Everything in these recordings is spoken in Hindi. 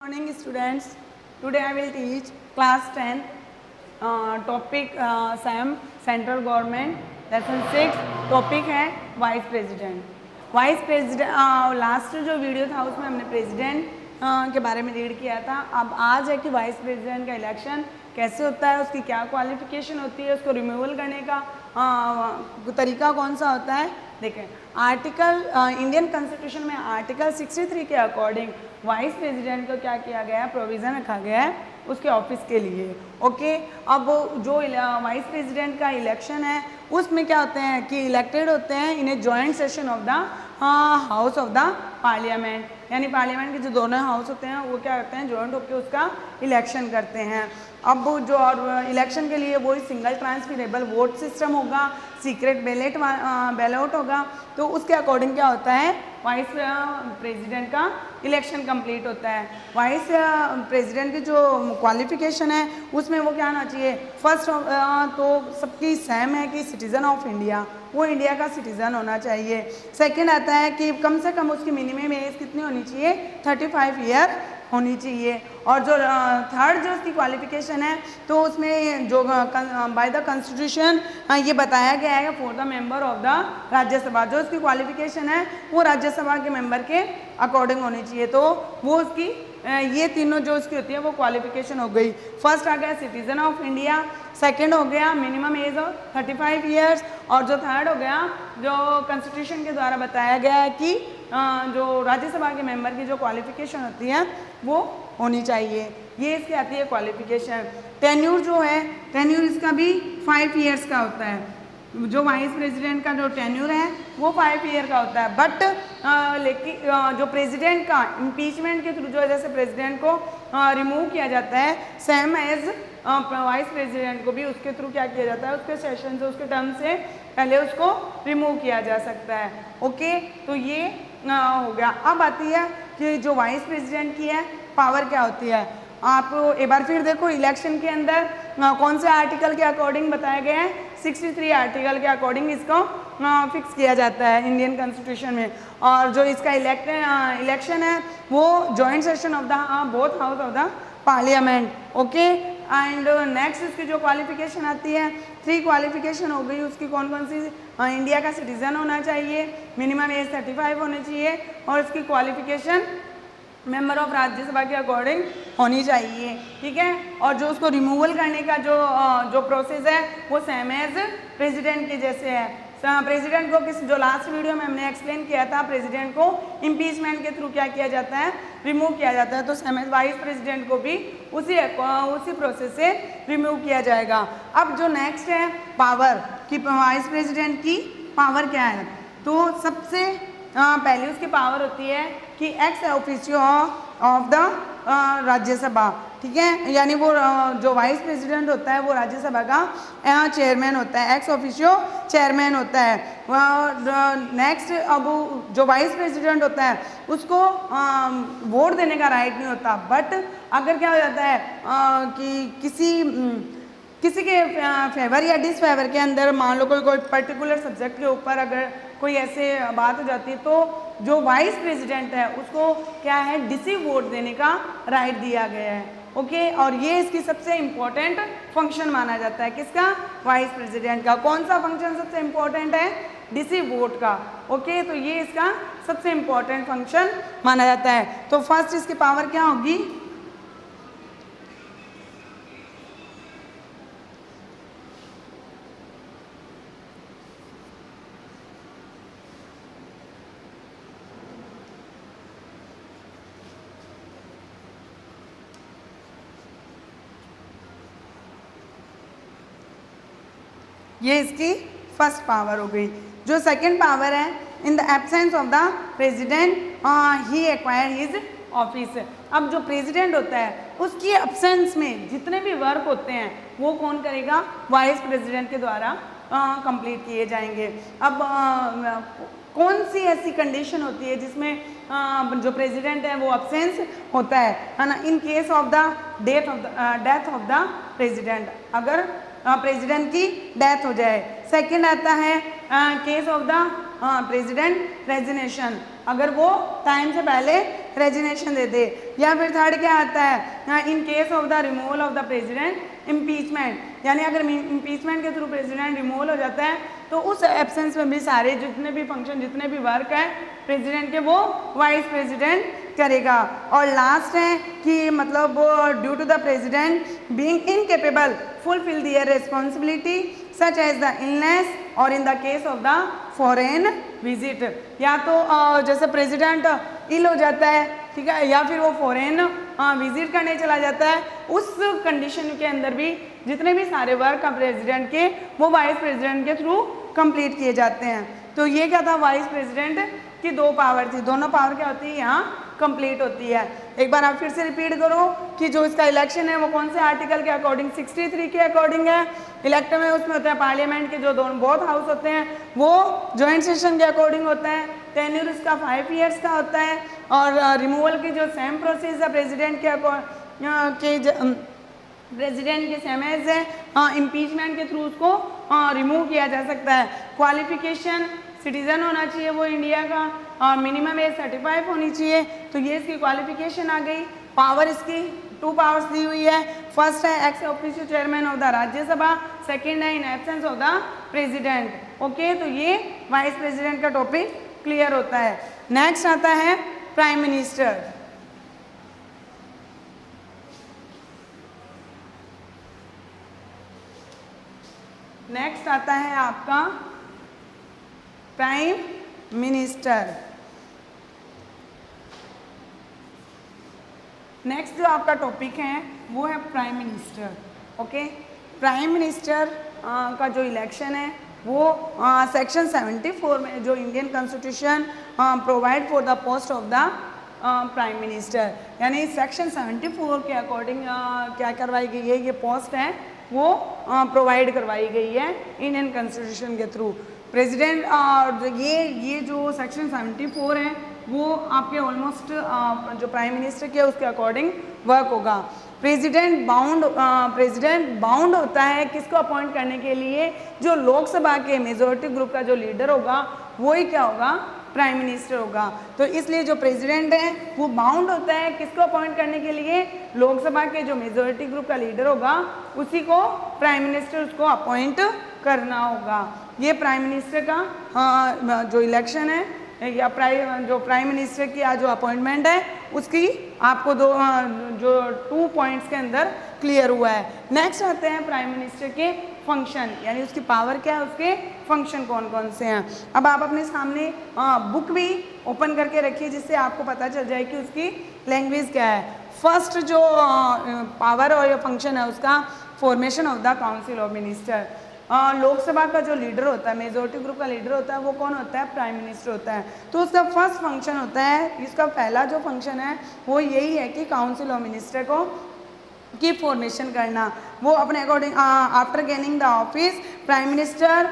Morning students, today I will teach class 10 topic SAM Central Government lesson 6 topic है vice president. Vice president last जो वीडियो था उसमें हमने प्रेसिडेंट के बारे में रीड किया था। अब आज है कि वाइस प्रेसिडेंट का इलेक्शन कैसे होता है, उसकी क्या क्वालिफिकेशन होती है, उसको रिमूवल करने का तरीका कौन सा होता है। देखें, आर्टिकल इंडियन कॉन्स्टिट्यूशन में आर्टिकल 63 के अकॉर्डिंग वाइस प्रेसिडेंट को क्या किया गया है, प्रोविज़न रखा गया है उसके ऑफिस के लिए। ओके, अब जो वाइस प्रेसिडेंट का इलेक्शन है उसमें क्या होते हैं कि इलेक्टेड होते हैं in a joint session of the house of the parliament, यानी पार्लियामेंट के जो दोनों हाउस होते हैं वो क्या करते हैं, जॉइंट होकर उसका इलेक्शन करते हैं। अब जो और इलेक्शन के लिए वही सिंगल ट्रांसफरेबल वोट सिस्टम होगा, सीक्रेट बैलेट होगा, तो उसके अकॉर्डिंग क्या होता है, वाइस प्रेसिडेंट का इलेक्शन कंप्लीट होता है। वाइस प्रेसिडेंट की जो क्वालिफिकेशन है उसमें वो क्या होना चाहिए, फर्स्ट तो सबकी सेम है कि सिटीज़न ऑफ इंडिया, वो इंडिया का सिटीज़न होना चाहिए। सेकंड आता है कि कम से कम उसकी मिनिमम एज कितनी होनी चाहिए, 35 ईयर होनी चाहिए। और जो थर्ड जो उसकी क्वालिफिकेशन है तो उसमें जो बाय द कॉन्स्टिट्यूशन ये बताया गया है for the member of the Rajya Sabha, जो उसकी क्वालिफिकेशन है वो राज्यसभा के मेंबर के अकॉर्डिंग होनी चाहिए। तो वो उसकी ये तीनों जो उसकी होती है वो क्वालिफिकेशन हो गई। फर्स्ट आ गया सिटीज़न ऑफ इंडिया, सेकंड हो गया मिनिमम एज ऑफ 35 ईयर्स, और जो थर्ड हो गया जो कॉन्स्टिट्यूशन के द्वारा बताया गया है कि जो राज्यसभा के मेंबर की जो क्वालिफिकेशन होती है वो होनी चाहिए। ये इसकी आती है क्वालिफिकेशन। टेन्यूर जो है, टेन्यूर इसका भी 5 ईयर्स का होता है। जो वाइस प्रेसिडेंट का जो टेन्यूर है वो 5 ईयर का होता है। बट लेकिन जो प्रेसिडेंट का इम्पीचमेंट के थ्रू जो है, जैसे प्रेसिडेंट को रिमूव किया जाता है, सेम एज वाइस प्रेसिडेंट को भी उसके थ्रू क्या किया जाता है, उसके सेशन से, उसके टर्म से पहले उसको रिमूव किया जा सकता है। ओके, तो ये हो गया। अब आती है कि जो वाइस प्रेसिडेंट की है पावर क्या होती है। आप एक बार फिर देखो, इलेक्शन के अंदर कौन से आर्टिकल के अकॉर्डिंग बताया गया है, 63 आर्टिकल के अकॉर्डिंग इसको फिक्स किया जाता है इंडियन कॉन्स्टिट्यूशन में। और जो इसका इलेक्शन है वो joint session of the both house of the parliament. Okay, and next इसकी जो क्वालिफिकेशन आती है, 3 क्वालिफिकेशन हो गई उसकी। कौन कौन सी, इंडिया का सिटीजन होना चाहिए, मिनिमम एज 35 होनी चाहिए, और इसकी क्वालिफिकेशन मेंबर ऑफ राज्यसभा के अकॉर्डिंग होनी चाहिए। ठीक है, और जो उसको रिमूवल करने का जो प्रोसेस है वो सेम एज प्रेसिडेंट के जैसे है। प्रेसिडेंट को जो लास्ट वीडियो में हमने एक्सप्लेन किया था, प्रेसिडेंट को इम्पीचमेंट के थ्रू क्या किया जाता है, रिमूव किया जाता है। तो सेम एज वाइस प्रेसिडेंट को भी उसी प्रोसेस से रिमूव किया जाएगा। अब जो नेक्स्ट है पावर कि वाइस प्रेसिडेंट की पावर क्या है, तो सबसे पहले उसकी पावर होती है कि ex officio of the Rajya Sabha. ठीक है, यानी वो जो वाइस प्रेसिडेंट होता है वो राज्यसभा का चेयरमैन होता है, एक्स ऑफिशियो चेयरमैन होता है। नेक्स्ट, अब जो वाइस प्रेसिडेंट होता है उसको वोट देने का राइट नहीं होता। बट अगर क्या हो जाता है कि किसी के फेवर या डिसफेवर के अंदर, मान लो कोई पर्टिकुलर सब्जेक्ट के ऊपर अगर कोई ऐसे बात हो जाती है, तो जो वाइस प्रेसिडेंट है उसको क्या है, डिसिव वोट देने का राइट दिया गया है। ओके, और ये इसकी सबसे इम्पोर्टेंट फंक्शन माना जाता है। किसका, वाइस प्रेसिडेंट का। कौन सा फंक्शन सबसे इम्पोर्टेंट है, डिसिव वोट का। ओके, तो ये इसका सबसे इम्पोर्टेंट फंक्शन माना जाता है। तो फर्स्ट इसकी पावर क्या होगी, ये इसकी फर्स्ट पावर हो गई। जो सेकंड पावर है, in the absence of the president he acquire his office. अब जो प्रेसिडेंट होता है उसकी एब्सेंस में जितने भी वर्क होते हैं वो कौन करेगा, वाइस प्रेसिडेंट के द्वारा कंप्लीट किए जाएंगे। अब कौन सी ऐसी कंडीशन होती है जिसमें जो प्रेसिडेंट है वो एब्सेंस होता है ना, in case of the death of the president, अगर प्रेसिडेंट की डेथ हो जाए। सेकंड आता है case of the president resignation, अगर वो टाइम से पहले रेजिग्नेशन दे दे। या फिर थर्ड क्या आता है, in case of the removal of the president impeachment, यानी अगर इम्पीचमेंट के थ्रू प्रेसिडेंट रिमूवल हो जाता है तो उस एब्सेंस में भी सारे जितने भी फंक्शन जितने भी वर्क है प्रेसिडेंट के वो वाइस प्रेसिडेंट करेगा। और लास्ट है कि मतलब due to the president being incapable fulfil their responsibility such as the illness और in the case of the foreign visit, या तो जैसे प्रेसिडेंट इल हो जाता है, ठीक है, या फिर वो फॉरेन विजिट करने चला जाता है, उस कंडीशन के अंदर भी जितने भी सारे वर्क प्रेसिडेंट के वो वाइस प्रेसिडेंट के थ्रू कंप्लीट किए जाते हैं। तो ये क्या था, वाइस प्रेसिडेंट की दो पावर थी, दोनों पावर क्या होती है यहाँ कंप्लीट होती है। एक बार आप फिर से रिपीट करो कि जो इसका इलेक्शन है वो कौन से आर्टिकल के अकॉर्डिंग, 63 के अकॉर्डिंग है। इलेक्टिव में उसमें होता है पार्लियामेंट के जो दोनों बोथ हाउस होते हैं वो जॉइंट सेशन के अकॉर्डिंग होता है। टेन्यूर इसका 5 ईयर्स का होता है। और रिमूवल की जो सेम प्रोसेस है प्रेसिडेंट के सेम एज है, इम्पीचमेंट के थ्रू उसको रिमूव किया जा सकता है। क्वालिफिकेशन सिटीजन होना चाहिए वो इंडिया का, और मिनिमम एज 35 होनी चाहिए। तो ये इसकी क्वालिफिकेशन आ गई। पावर इसकी 2 पावर्स दी हुई है। फर्स्ट है ex officio chairman of the Rajya Sabha, second है in absence of the president. Okay, तो ये वाइस प्रेसिडेंट का टॉपिक क्लियर होता है। नेक्स्ट आता है प्राइम मिनिस्टर। नेक्स्ट आता है आपका प्राइम मिनिस्टर। नेक्स्ट जो आपका टॉपिक है वो है prime minister. Okay, prime minister का जो इलेक्शन है वो सेक्शन 74 में जो Indian constitution provide for the post of the prime minister, यानी सेक्शन 74 के अकॉर्डिंग क्या करवाई गई है, ये पोस्ट है वो प्रोवाइड करवाई गई है इंडियन कॉन्स्टिट्यूशन के थ्रू। प्रेसिडेंट ये जो सेक्शन 74 है वो आपके ऑलमोस्ट जो प्राइम मिनिस्टर के उसके अकॉर्डिंग वर्क होगा। प्रेसिडेंट बाउंड होता है किसको अपॉइंट करने के लिए, जो लोकसभा के मेजॉरिटी ग्रुप का जो लीडर होगा वही क्या होगा, प्राइम मिनिस्टर होगा। तो इसलिए जो प्रेसिडेंट है वो बाउंड होता है किसको अपॉइंट करने के लिए, लोकसभा के जो मेजॉरिटी ग्रुप का लीडर होगा उसी को प्राइम मिनिस्टर उसको अपॉइंट करना होगा। ये प्राइम मिनिस्टर का जो इलेक्शन है या जो प्राइम मिनिस्टर की जो अपॉइंटमेंट है उसकी आपको जो 2 पॉइंट्स के अंदर क्लियर हुआ है। नेक्स्ट आते हैं प्राइम मिनिस्टर के फंक्शन, यानी उसकी पावर क्या है, उसके फंक्शन कौन कौन से हैं। अब आप अपने सामने बुक भी ओपन करके रखिए जिससे आपको पता चल जाए कि उसकी लैंग्वेज क्या है। फर्स्ट जो पावर और फंक्शन है उसका formation of the council of minister. Lok Sabha का जो लीडर होता है, मेजॉरिटी ग्रुप का लीडर होता है, वो कौन होता है, प्राइम मिनिस्टर होता है। तो उसका फर्स्ट फंक्शन होता है, इसका पहला जो फंक्शन है वो यही है कि काउंसिल ऑफ मिनिस्टर को की फॉर्मेशन करना। वो अपने according after gaining the office prime minister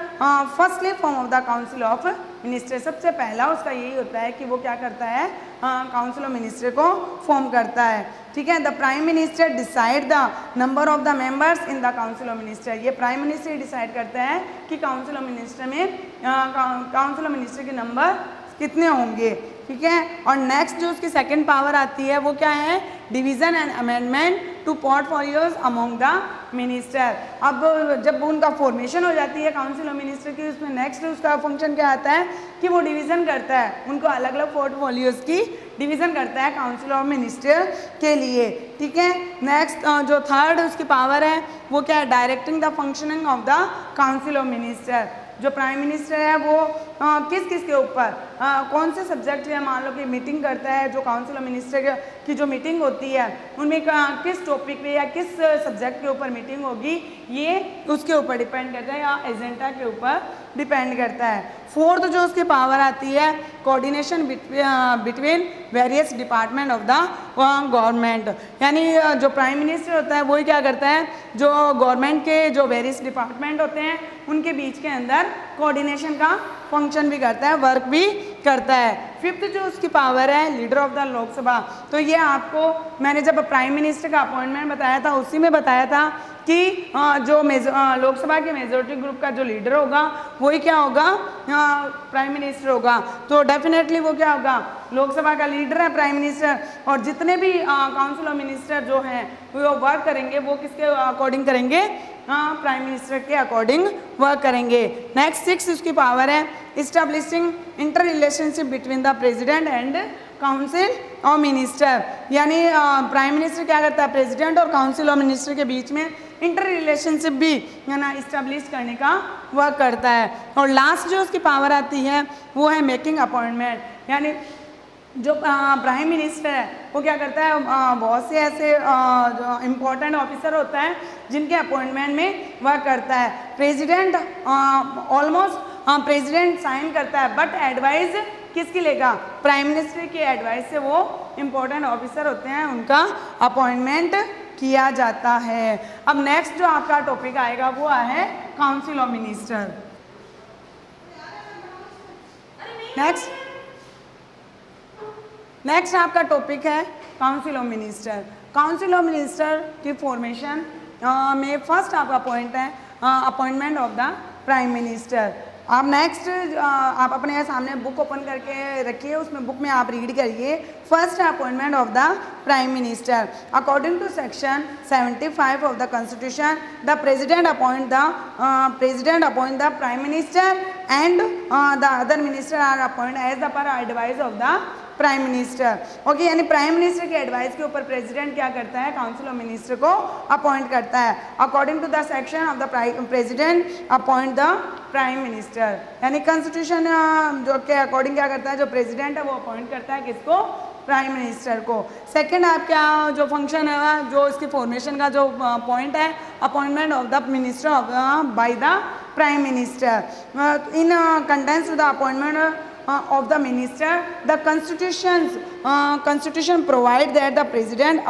firstly form of the council of minister, सबसे पहला उसका यही होता है कि वो क्या करता है, काउंसिल ऑफ मिनिस्टर को फॉर्म करता है। ठीक है, the prime minister decide the number of the members in the council of minister. ये प्राइम मिनिस्टर डिसाइड करता है कि काउंसिल ऑफ मिनिस्टर में काउंसिल ऑफ मिनिस्टर के नंबर कितने होंगे। ठीक है, और नेक्स्ट जो उसकी सेकंड पावर आती है वो क्या है, division and amendment to portfolios among the minister. अब जब उनका फॉर्मेशन हो जाती है काउंसिल ऑफ मिनिस्टर की, उसमें नेक्स्ट उसका फंक्शन क्या आता है कि वो डिवीज़न करता है, उनको अलग अलग पोर्टफोलियोज की डिवीज़न करता है काउंसिल ऑफ मिनिस्टर के लिए। ठीक है, नेक्स्ट जो थर्ड उसकी पावर है वो क्या है, directing the functioning of the council of minister. जो प्राइम मिनिस्टर है वो किस किस के ऊपर कौन से सब्जेक्ट है, मान लो कि मीटिंग करता है, जो काउंसिल ऑफ मिनिस्टर की जो मीटिंग होती है उनमें किस टॉपिक पे या किस सब्जेक्ट के ऊपर मीटिंग होगी, ये उसके ऊपर डिपेंड करता है या एजेंडा के ऊपर डिपेंड करता है। फोर्थ जो उसकी पावर आती है, coordination between various department of the government, यानी जो प्राइम मिनिस्टर होता है वही क्या करता है, जो गवर्नमेंट के जो वेरियस डिपार्टमेंट होते हैं उनके बीच के अंदर कोऑर्डिनेशन का फंक्शन भी करता है, वर्क भी करता है। फिफ्थ जो उसकी पावर है लीडर ऑफ द लोकसभा, तो ये आपको मैंने जब प्राइम मिनिस्टर का अपॉइंटमेंट बताया था उसी में बताया था कि जो लोकसभा के मेजोरिटी ग्रुप का जो लीडर होगा वही क्या होगा, प्राइम मिनिस्टर होगा। तो डेफिनेटली वो क्या होगा, लोकसभा का लीडर है प्राइम मिनिस्टर, और जितने भी काउंसिल ऑफ मिनिस्टर जो हैं वो वर्क करेंगे वो किसके अकॉर्डिंग करेंगे, प्राइम मिनिस्टर के अकॉर्डिंग वर्क करेंगे। नेक्स्ट सिक्स उसकी पावर है establishing inter relationship between the president and council of minister, यानी प्राइम मिनिस्टर क्या करता है, प्रेसिडेंट और काउंसिल ऑफ मिनिस्टर के बीच में इंटर रिलेशनशिप भी है ना इस्टेब्लिश करने का वर्क करता है। और लास्ट जो उसकी पावर आती है वो है मेकिंग अपॉइंटमेंट, यानी जो प्राइम मिनिस्टर है वो क्या करता है, बहुत से ऐसे इम्पोर्टेंट ऑफिसर होता है जिनके अपॉइंटमेंट में वर्क करता है। प्रेसिडेंट ऑलमोस्ट प्रेसिडेंट साइन करता है, बट एडवाइस किसकी लेगा, प्राइम मिनिस्टर की एडवाइस से वो इम्पोर्टेंट ऑफिसर होते हैं उनका अपॉइंटमेंट किया जाता है। अब नेक्स्ट जो आपका टॉपिक आएगा वो है काउंसिल ऑफ मिनिस्टर। नेक्स्ट आपका टॉपिक है council of minister. Council of minister की फॉर्मेशन में फर्स्ट आपका पॉइंट है appointment of the prime minister. आप नेक्स्ट आप अपने सामने बुक ओपन करके रखिए, उसमें बुक में आप रीड करिए। First appointment of the prime minister according to section 75 of the constitution the president appoint the prime minister and the other minister are appoint as the per advice of the prime minister. Okay, यानी प्राइम मिनिस्टर के एडवाइस के ऊपर प्रेसिडेंट क्या करता है, काउंसिल ऑफ मिनिस्टर को अपॉइंट करता है। According to the section of the president appoint the prime minister, यानी कॉन्स्टिट्यूशन जो के अकॉर्डिंग क्या करता है, जो प्रेसिडेंट है वो अपॉइंट करता है किसको, प्राइम मिनिस्टर को। सेकंड आपका जो फंक्शन है, जो इसकी फॉर्मेशन का जो पॉइंट है, appointment of the minister of by the prime minister in contains two the appointment of the minister, the constitution provide that the president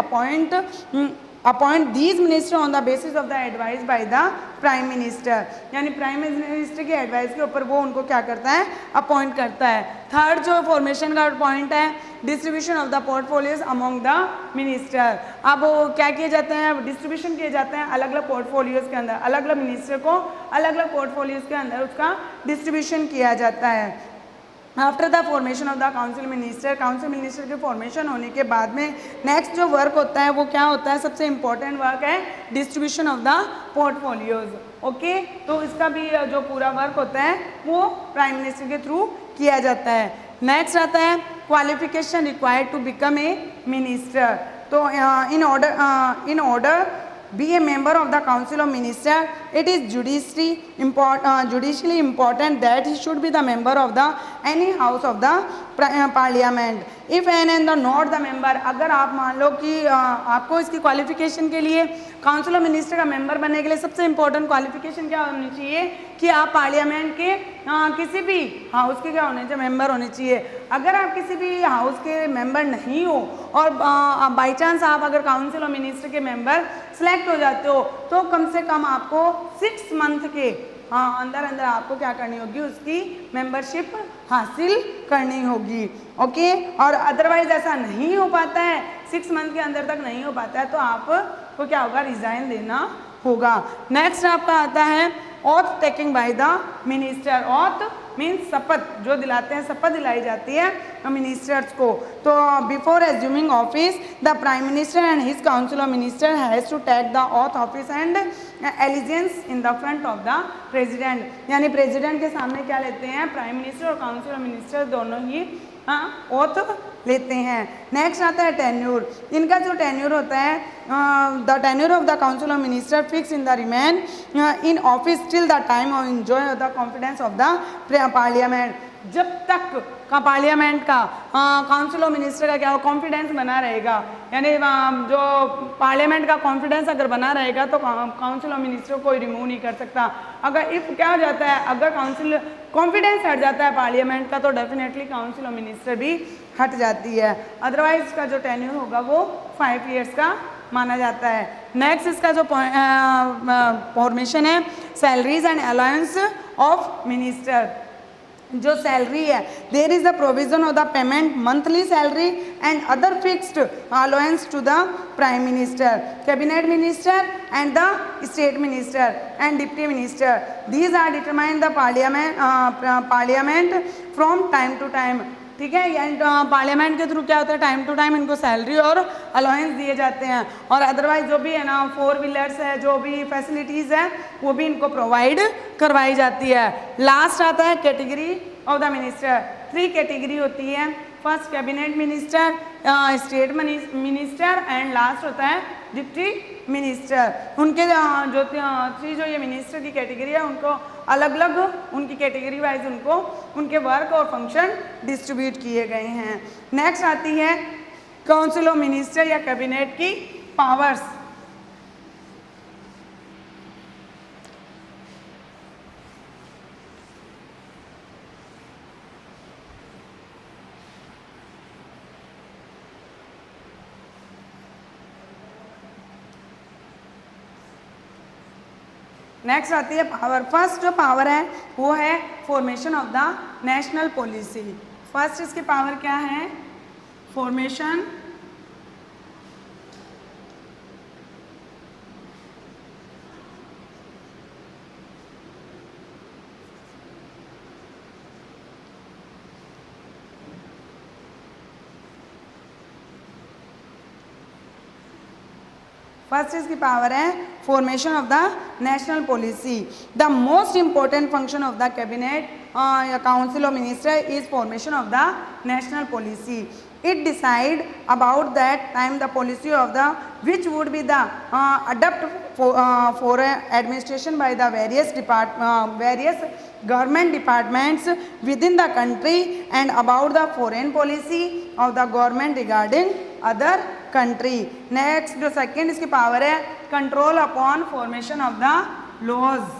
appoint these minister on the basis of the advice by the prime minister, यानी प्राइम मिनिस्टर के एडवाइस के ऊपर वो उनको क्या करता है, अपॉइंट करता है। थर्ड जो फॉर्मेशन का पॉइंट है distribution of the portfolios among the minister. अब वो क्या किए जाते हैं, डिस्ट्रीब्यूशन किए जाते हैं अलग अलग पोर्टफोलियोज के अंदर, अलग अलग मिनिस्टर को अलग अलग पोर्टफोलियोज के अंदर उसका डिस्ट्रीब्यूशन किया जाता है। After the formation of the council minister के फॉर्मेशन होने के बाद में नेक्स्ट जो वर्क होता है वो क्या होता है, सबसे इम्पोर्टेंट वर्क है distribution of the portfolios. Okay, तो इसका भी जो पूरा वर्क होता है वो प्राइम मिनिस्टर के थ्रू किया जाता है। नेक्स्ट आता है qualification required to become a minister. तो in order be a member of the council of minister, it is judicially important that he should be the member of the any house of the parliament. If an and the not the member, अगर आप मान लो कि आपको इसकी क्वालिफिकेशन के लिए काउंसिल ऑफ मिनिस्टर का मेंबर बनने के लिए सबसे इंपॉर्टेंट क्वालिफिकेशन क्या होनी चाहिए कि आप पार्लियामेंट के किसी भी हाउस के क्या होने चाहिए, मेंबर होने चाहिए। अगर आप किसी भी हाउस के मेंबर नहीं हो और बाई चांस आप अगर काउंसिल ऑफ मिनिस्टर के मेंबर सेलेक्ट हो जाते हो तो कम से कम आपको 6 मंथ के अंदर आपको क्या करनी होगी, उसकी मेंबरशिप हासिल करनी होगी। ओके, और अदरवाइज ऐसा नहीं हो पाता है, 6 मंथ के अंदर तक नहीं हो पाता है तो आपको क्या होगा, रिजाइन देना होगा। नेक्स्ट आपका आता है auth taking by the minister. Auth means शपथ, जो दिलाते हैं, शपथ दिलाई जाती है मिनिस्टर्स को। तो before assuming office the prime minister and his council of minister has to take the oath office and allegiance in the front of the president, यानी प्रेसिडेंट के सामने क्या लेते हैं, प्राइम मिनिस्टर और काउंसिल ऑफ मिनिस्टर दोनों ही ओथ लेते हैं। नेक्स्ट आता है टेन्यूर। इनका जो टेन्यूर होता है, the tenure of the council of minister fix in the remain in office till the time of enjoy the confidence of the parliament. जब तक का पार्लियामेंट का काउंसिल ऑफ मिनिस्टर का क्या हो, कॉन्फिडेंस बना रहेगा, यानी जो पार्लियामेंट का कॉन्फिडेंस अगर बना रहेगा तो काउंसिल ऑफ मिनिस्टर कोई रिमूव नहीं कर सकता। अगर इफ क्या हो जाता है, अगर काउंसिल कॉन्फिडेंस हट जाता है पार्लियामेंट का तो डेफिनेटली काउंसिल ऑफ मिनिस्टर भी हट जाती है। अदरवाइज का जो टेन्यूर होगा वो 5 ईयर्स का माना जाता है। नेक्स्ट इसका जो फॉर्मेशन है salaries and allowance of minister. जो सैलरी है, there is the provision of the payment monthly salary and other fixed allowance to the prime minister, cabinet minister and the state minister and deputy minister. These are determined the parliament from time to time. ठीक है, एंड पार्लियामेंट के थ्रू क्या होता है, टाइम टू टाइम इनको सैलरी और अलाउंस दिए जाते हैं. और अदरवाइज जो भी है ना 4 व्हीलर्स है, जो भी फैसिलिटीज़ है वो भी इनको प्रोवाइड करवाई जाती है. लास्ट आता है category of the minister. 3 category होती है. First cabinet minister, state minister and last होता है डिप्टी मिनिस्टर. उनके जो 3 जो ये मिनिस्टर की कैटेगरी है उनको अलग अलग उनकी कैटेगरी वाइज उनको उनके वर्क और फंक्शन डिस्ट्रीब्यूट किए गए हैं. नेक्स्ट आती है काउंसिल ऑफ मिनिस्टर या कैबिनेट की पावर्स. नेक्स्ट आती है पावर. फर्स्ट जो पावर है वो है formation of the national policy. First इसकी पावर क्या है, फॉर्मेशन फर्स्ट इसकी पावर है formation of the national policy. The most important function of the cabinet council of minister is formation of the national policy. It decide about that time the policy of the which would be the adopt for administration by the various government departments within the country and about the foreign policy of the government regarding other country. Next जो second इसकी power है control upon formation of the laws.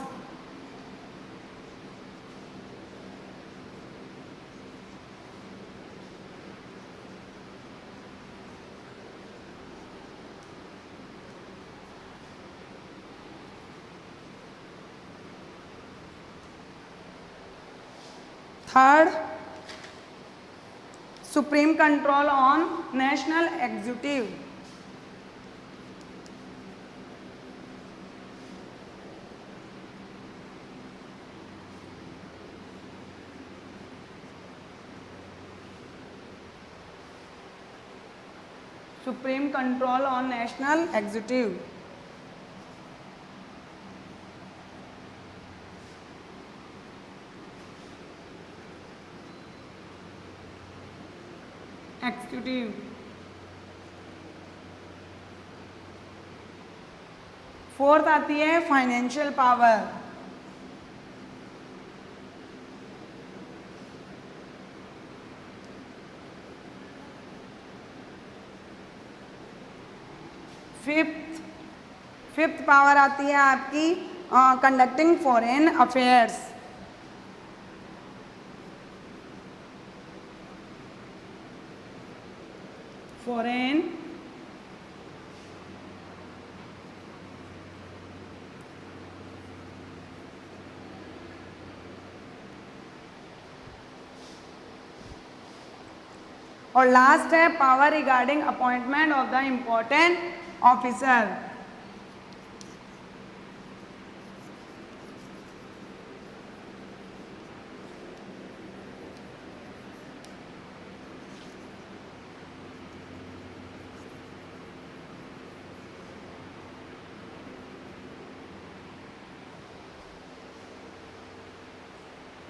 Third, supreme control on national executive. Supreme control on national executive. Executive. Fourth आती है फाइनेंशियल पावर. फिफ्थ पावर आती है आपकी कंडक्टिंग फॉरेन अफेयर्स. foreign और लास्ट है power regarding appointment of the important officer.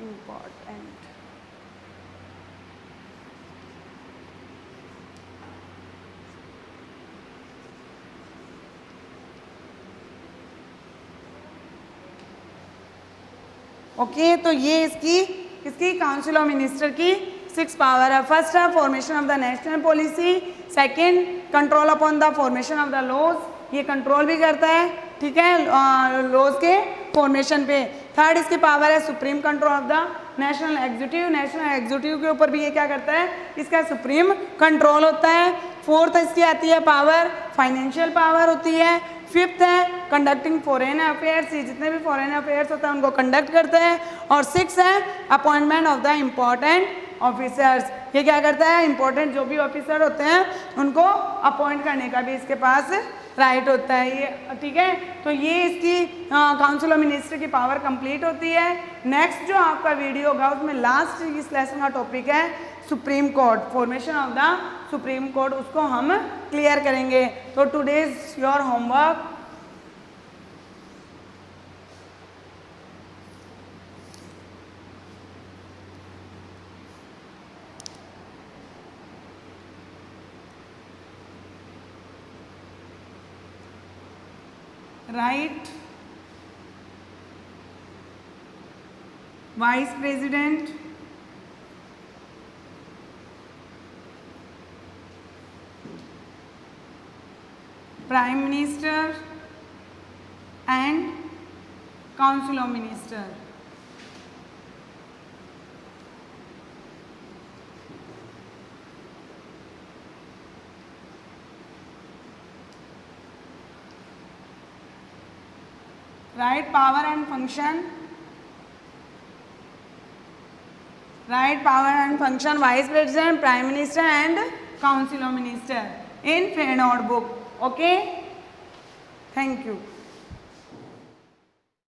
important. Okay तो ये इसकी काउंसिल ऑफ मिनिस्टर की 6 पावर है. फर्स्ट है formation of the national policy. Second control upon the formation of the laws, ये कंट्रोल भी करता है, ठीक है, लॉज के फॉर्मेशन पे. थर्ड इसकी पावर है supreme control of the national executive. National executive के ऊपर भी ये क्या करता है, इसका सुप्रीम कंट्रोल होता है. फोर्थ इसकी आती है पावर फाइनेंशियल पावर होती है. फिफ्थ है कंडक्टिंग फॉरेन अफेयर्स, ये जितने भी फॉरेन अफेयर्स होते हैं उनको कंडक्ट करते हैं। और सिक्स है appointment of the important officers, ये क्या करता है, इंपॉर्टेंट जो भी ऑफिसर होते हैं उनको अपॉइंट करने का भी इसके पास राइट होता है ये, ठीक है। तो ये इसकी काउंसिल ऑफ मिनिस्टर की पावर कंप्लीट होती है। नेक्स्ट जो आपका वीडियो होगा उसमें लास्ट इस लेसन का टॉपिक है supreme court, formation of the supreme court, उसको हम क्लियर करेंगे। तो today's your homework, right vice president, prime minister and council of minister. Right power and function, right power and function vice president, prime minister and council of minister in Fair Note book. Okay, thank you.